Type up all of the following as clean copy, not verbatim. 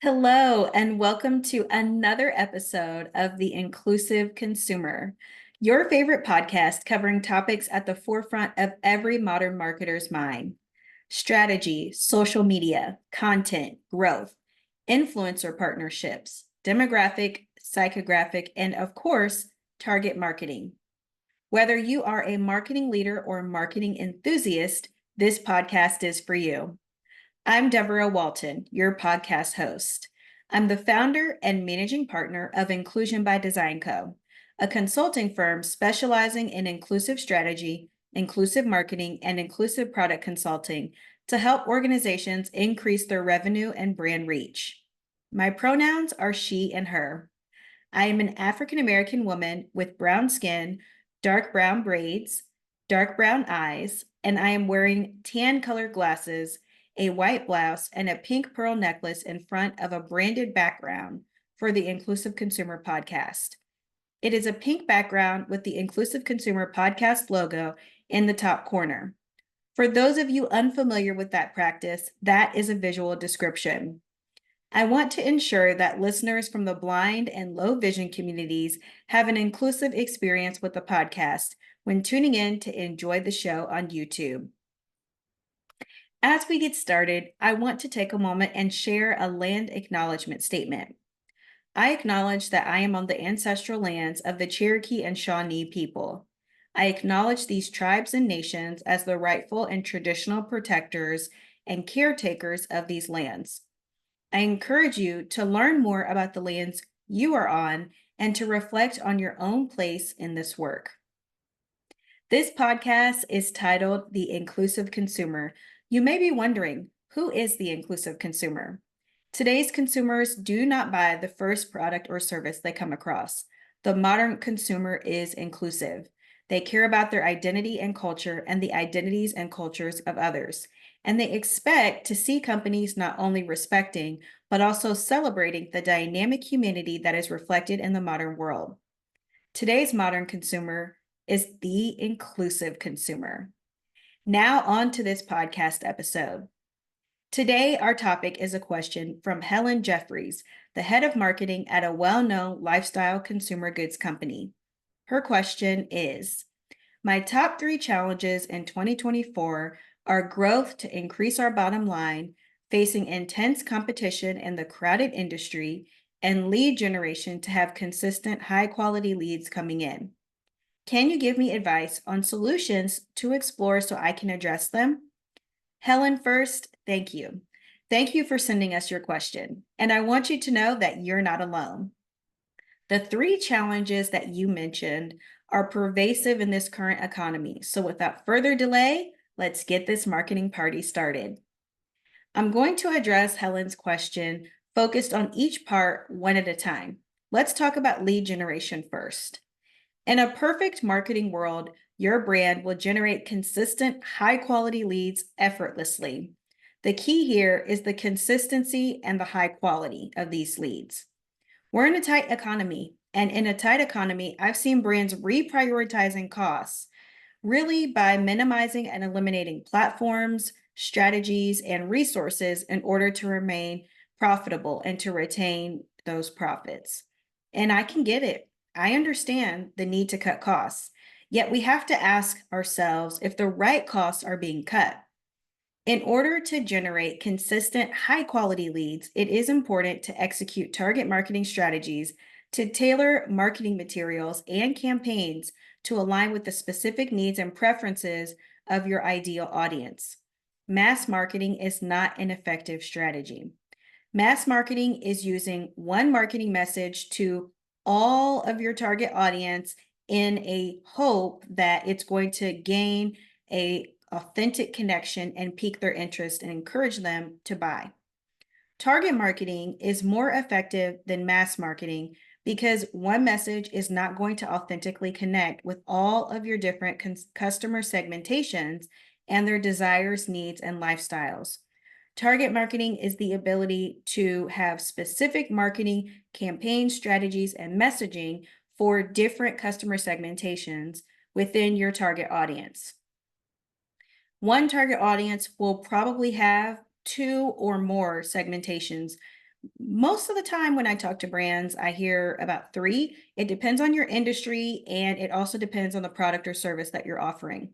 Hello, and welcome to another episode of The Inclusive Consumer, your favorite podcast covering topics at the forefront of every modern marketer's mind: strategy, social media, content, growth, influencer partnerships, demographic, psychographic, and of course, target marketing. Whether you are a marketing leader or marketing enthusiast, this podcast is for you. I'm Deborah Walton, your podcast host. I'm the founder and managing partner of Inclusion by Design Co., a consulting firm specializing in inclusive strategy, inclusive marketing, and inclusive product consulting to help organizations increase their revenue and brand reach. My pronouns are she and her. I am an African American woman with brown skin, dark brown braids, dark brown eyes, and I am wearing tan colored glasses, a white blouse, and a pink pearl necklace in front of a branded background for the Inclusive Consumer Podcast. It is a pink background with the Inclusive Consumer Podcast logo in the top corner. For those of you unfamiliar with that practice, that is a visual description. I want to ensure that listeners from the blind and low vision communities have an inclusive experience with the podcast when tuning in to enjoy the show on YouTube. As we get started, I want to take a moment and share a land acknowledgement statement. I acknowledge that I am on the ancestral lands of the Cherokee and Shawnee people. I acknowledge these tribes and nations as the rightful and traditional protectors and caretakers of these lands. I encourage you to learn more about the lands you are on and to reflect on your own place in this work. This podcast is titled The Inclusive Consumer. You may be wondering, who is the inclusive consumer? Today's consumers do not buy the first product or service they come across. The modern consumer is inclusive. They care about their identity and culture and the identities and cultures of others. And they expect to see companies not only respecting, but also celebrating the dynamic humanity that is reflected in the modern world. Today's modern consumer is the inclusive consumer. Now, on to this podcast episode. Today, our topic is a question from Helen Jeffries, the head of marketing at a well-known lifestyle consumer goods company. Her question is, my top 3 challenges in 2024 are growth to increase our bottom line, facing intense competition in the crowded industry, and lead generation to have consistent high-quality leads coming in. Can you give me advice on solutions to explore so I can address them? Helen, first, thank you. Thank you for sending us your question, and I want you to know that you're not alone. The 3 challenges that you mentioned are pervasive in this current economy. So without further delay, let's get this marketing party started. I'm going to address Helen's question focused on each part one at a time. Let's talk about lead generation first. In a perfect marketing world, your brand will generate consistent, high-quality leads effortlessly. The key here is the consistency and the high quality of these leads. We're in a tight economy, and in a tight economy, I've seen brands reprioritizing costs, really by minimizing and eliminating platforms, strategies, and resources in order to remain profitable and to retain those profits. And I can get it. I understand the need to cut costs, yet we have to ask ourselves if the right costs are being cut. In order to generate consistent, high-quality leads, it is important to execute target marketing strategies to tailor marketing materials and campaigns to align with the specific needs and preferences of your ideal audience. Mass marketing is not an effective strategy. Mass marketing is using one marketing message to all of your target audience in a hope that it's going to gain a authentic connection and pique their interest and encourage them to buy. Target marketing is more effective than mass marketing because one message is not going to authentically connect with all of your different customer segmentations and their desires, needs, and lifestyles. Target marketing is the ability to have specific marketing campaign strategies and messaging for different customer segmentations within your target audience. One target audience will probably have 2 or more segmentations Most of the time when I talk to brands, I hear about three. It depends on your industry, and it also depends on the product or service that you're offering.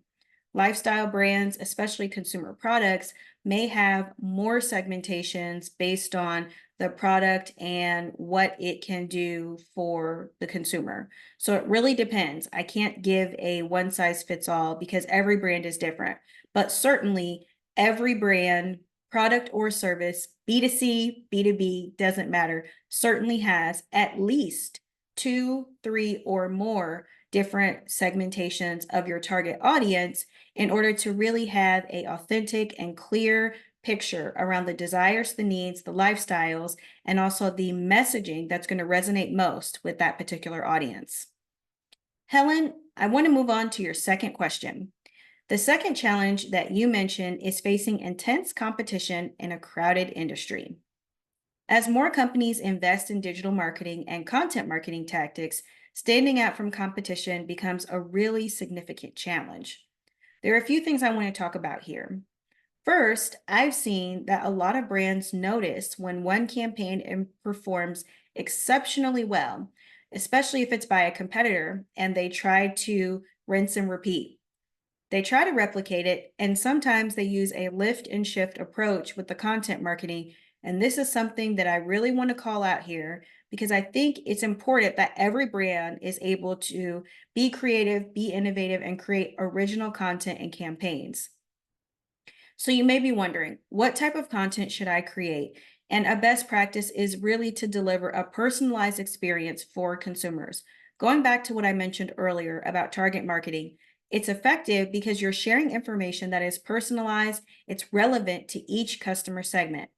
Lifestyle brands, especially consumer products, may have more segmentations based on the product and what it can do for the consumer. So it really depends. I can't give a one size fits all because every brand is different, but certainly every brand, product or service, B2C, B2B, doesn't matter, certainly has at least two, three, or more different segmentations of your target audience in order to really have a authentic and clear picture around the desires, the needs, the lifestyles, and also the messaging that's going to resonate most with that particular audience. Helen, I want to move on to your second question. The second challenge that you mentioned is facing intense competition in a crowded industry. As more companies invest in digital marketing and content marketing tactics, standing out from competition becomes a really significant challenge. There are a few things I want to talk about here. First, I've seen that a lot of brands notice when one campaign performs exceptionally well, especially if it's by a competitor, and they try to rinse and repeat. They try to replicate it, and sometimes they use a lift and shift approach with the content marketing. And this is something that I really want to call out here because I think it's important that every brand is able to be creative, be innovative, and create original content and campaigns. So you may be wondering, what type of content should I create? And a best practice is really to deliver a personalized experience for consumers. Going back to what I mentioned earlier about target marketing, it's effective because you're sharing information that is personalized, it's relevant to each customer segment.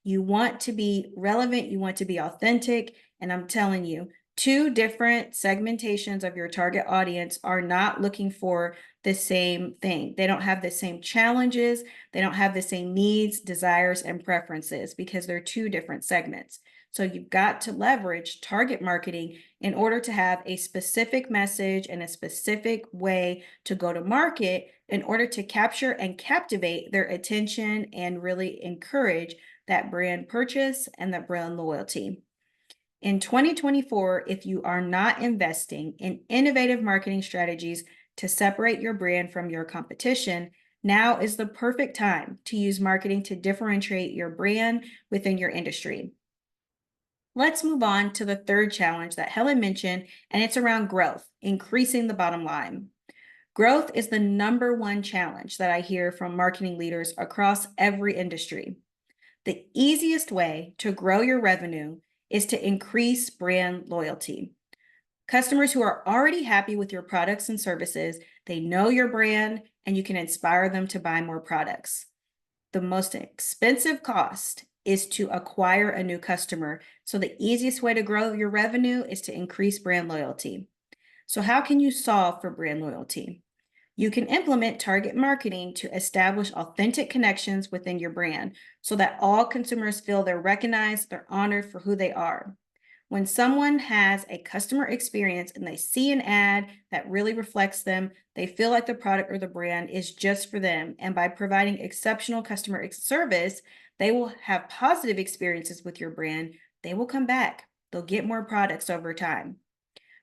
You want to be relevant, you want to be authentic, and I'm telling you, two different segmentations of your target audience are not looking for the same thing. They don't have the same challenges, they don't have the same needs, desires, and preferences because they're two different segments. So you've got to leverage target marketing in order to have a specific message and a specific way to go to market in order to capture and captivate their attention and really encourage that brand purchase and that brand loyalty. In 2024, if you are not investing in innovative marketing strategies to separate your brand from your competition, now is the perfect time to use marketing to differentiate your brand within your industry. Let's move on to the third challenge that Helen mentioned, and it's around growth, increasing the bottom line. Growth is the number one challenge that I hear from marketing leaders across every industry. The easiest way to grow your revenue is to increase brand loyalty. Customers who are already happy with your products and services, they know your brand, and you can inspire them to buy more products. The most expensive cost is to acquire a new customer. So the easiest way to grow your revenue is to increase brand loyalty. So how can you solve for brand loyalty? You can implement target marketing to establish authentic connections within your brand so that all consumers feel they're recognized, they're honored for who they are. When someone has a customer experience and they see an ad that really reflects them, they feel like the product or the brand is just for them. And by providing exceptional customer service, they will have positive experiences with your brand. They will come back. They'll get more products over time.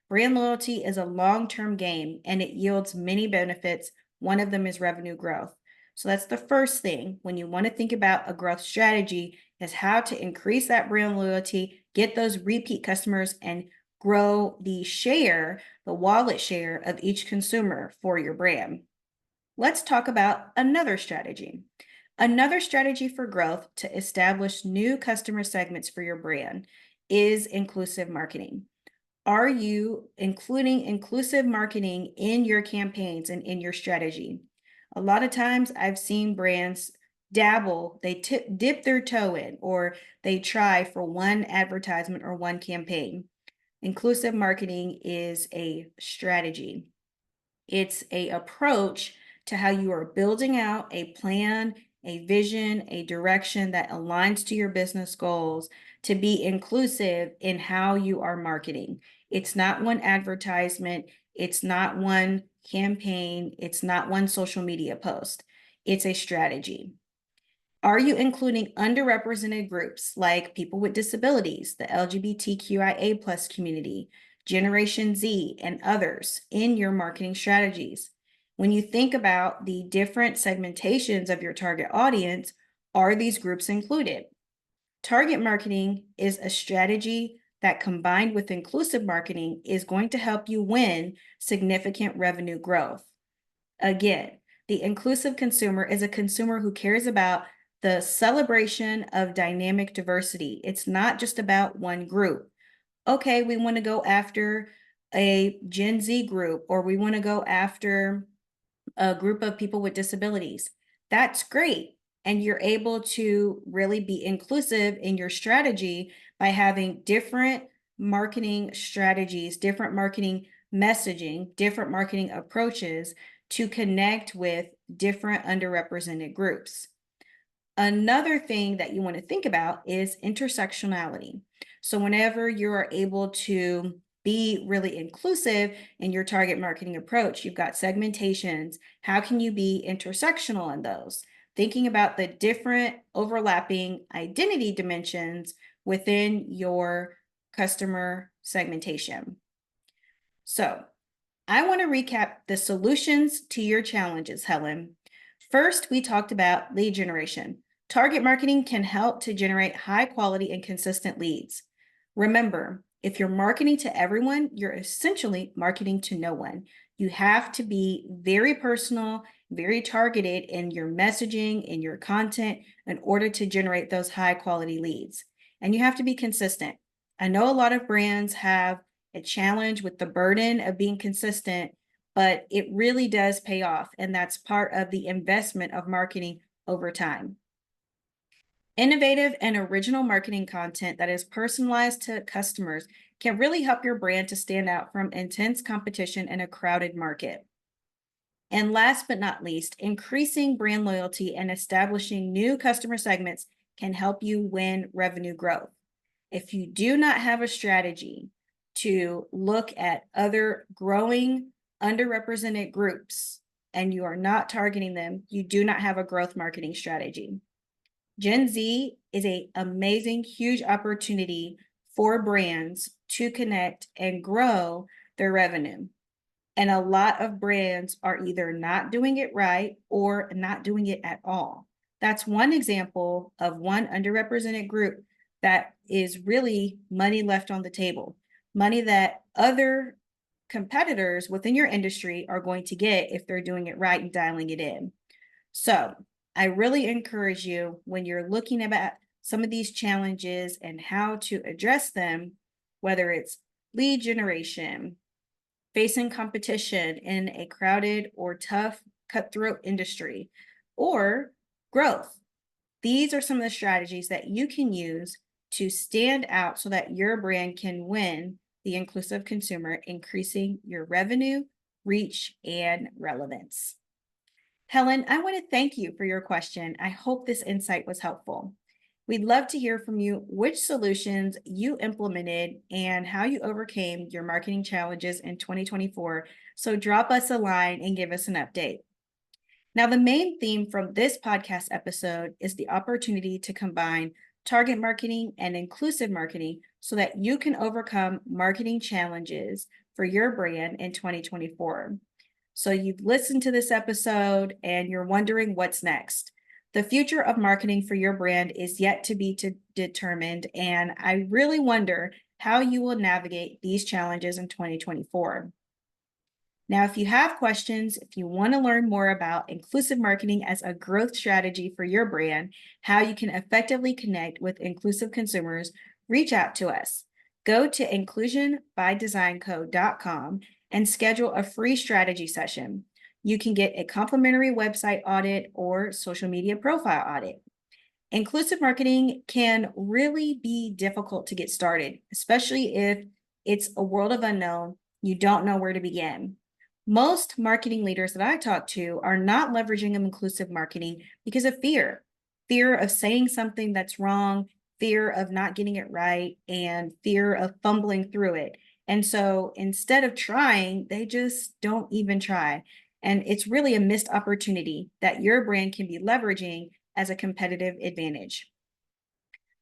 Brand loyalty is a long-term game and it yields many benefits. One of them is revenue growth. So that's the first thing when you want to think about a growth strategy is how to increase that brand loyalty, get those repeat customers, and grow the share, the wallet share of each consumer for your brand. Let's talk about another strategy. Another strategy for growth to establish new customer segments for your brand is inclusive marketing. Are you including inclusive marketing in your campaigns and in your strategy? A lot of times I've seen brands dabble, they dip their toe in, or they try for one advertisement or one campaign. Inclusive marketing is a strategy. It's a approach to how you are building out a plan, a vision, a direction that aligns to your business goals to be inclusive in how you are marketing. It's not one advertisement, it's not one campaign, it's not one social media post. It's a strategy. Are you including underrepresented groups like people with disabilities, the LGBTQIA plus community, Generation Z, and others in your marketing strategies? When you think about the different segmentations of your target audience, are these groups included? Target marketing is a strategy that, combined with inclusive marketing, is going to help you win significant revenue growth. Again, the inclusive consumer is a consumer who cares about the celebration of dynamic diversity. It's not just about one group. Okay, we want to go after a Gen Z group, or we want to go after a group of people with disabilities. That's great. And you're able to really be inclusive in your strategy by having different marketing strategies, different marketing messaging, different marketing approaches to connect with different underrepresented groups. Another thing that you want to think about is intersectionality. So whenever you are able to be really inclusive in your target marketing approach, you've got segmentations. How can you be intersectional in those? Thinking about the different overlapping identity dimensions within your customer segmentation. So I want to recap the solutions to your challenges, Helen. First, we talked about lead generation. Target marketing can help to generate high quality and consistent leads. Remember, if you're marketing to everyone, you're essentially marketing to no one. You have to be very personal, very targeted in your messaging, in your content, in order to generate those high quality leads. And you have to be consistent. I know a lot of brands have a challenge with the burden of being consistent, but it really does pay off. And that's part of the investment of marketing over time. Innovative and original marketing content that is personalized to customers can really help your brand to stand out from intense competition in a crowded market. And last but not least, increasing brand loyalty and establishing new customer segments can help you win revenue growth. If you do not have a strategy to look at other growing underrepresented groups and you are not targeting them, you do not have a growth marketing strategy. Gen Z is an amazing, huge opportunity for brands to connect and grow their revenue. And a lot of brands are either not doing it right or not doing it at all. That's one example of one underrepresented group that is really money left on the table, money that other competitors within your industry are going to get if they're doing it right and dialing it in. So I really encourage you, when you're looking at some of these challenges and how to address them, whether it's lead generation, facing competition in a crowded or tough cutthroat industry, or growth. These are some of the strategies that you can use to stand out so that your brand can win the inclusive consumer, increasing your revenue, reach, and relevance. Helen, I want to thank you for your question. I hope this insight was helpful. We'd love to hear from you which solutions you implemented and how you overcame your marketing challenges in 2024. So drop us a line and give us an update. Now, the main theme from this podcast episode is the opportunity to combine target marketing and inclusive marketing so that you can overcome marketing challenges for your brand in 2024. So you've listened to this episode and you're wondering what's next. The future of marketing for your brand is yet to be determined, and I really wonder how you will navigate these challenges in 2024. Now, if you have questions, if you want to learn more about inclusive marketing as a growth strategy for your brand, how you can effectively connect with inclusive consumers, reach out to us. Go to inclusionbydesignco.com and schedule a free strategy session. You can get a complimentary website audit or social media profile audit. Inclusive marketing can really be difficult to get started, especially if it's a world of unknown. You don't know where to begin. Most marketing leaders that I talk to are not leveraging inclusive marketing because of fear of saying something that's wrong, fear of not getting it right, and fear of fumbling through it. And so instead of trying, they just don't even try. And it's really a missed opportunity that your brand can be leveraging as a competitive advantage.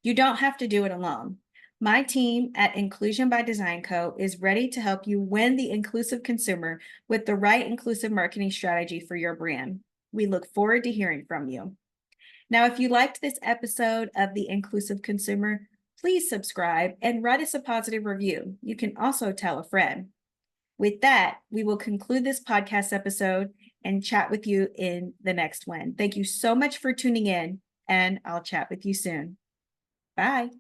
You don't have to do it alone. My team at Inclusion by Design Co. is ready to help you win the inclusive consumer with the right inclusive marketing strategy for your brand. We look forward to hearing from you. Now, if you liked this episode of The Inclusive Consumer, please subscribe and write us a positive review. You can also tell a friend. With that, we will conclude this podcast episode and chat with you in the next one. Thank you so much for tuning in, and I'll chat with you soon. Bye.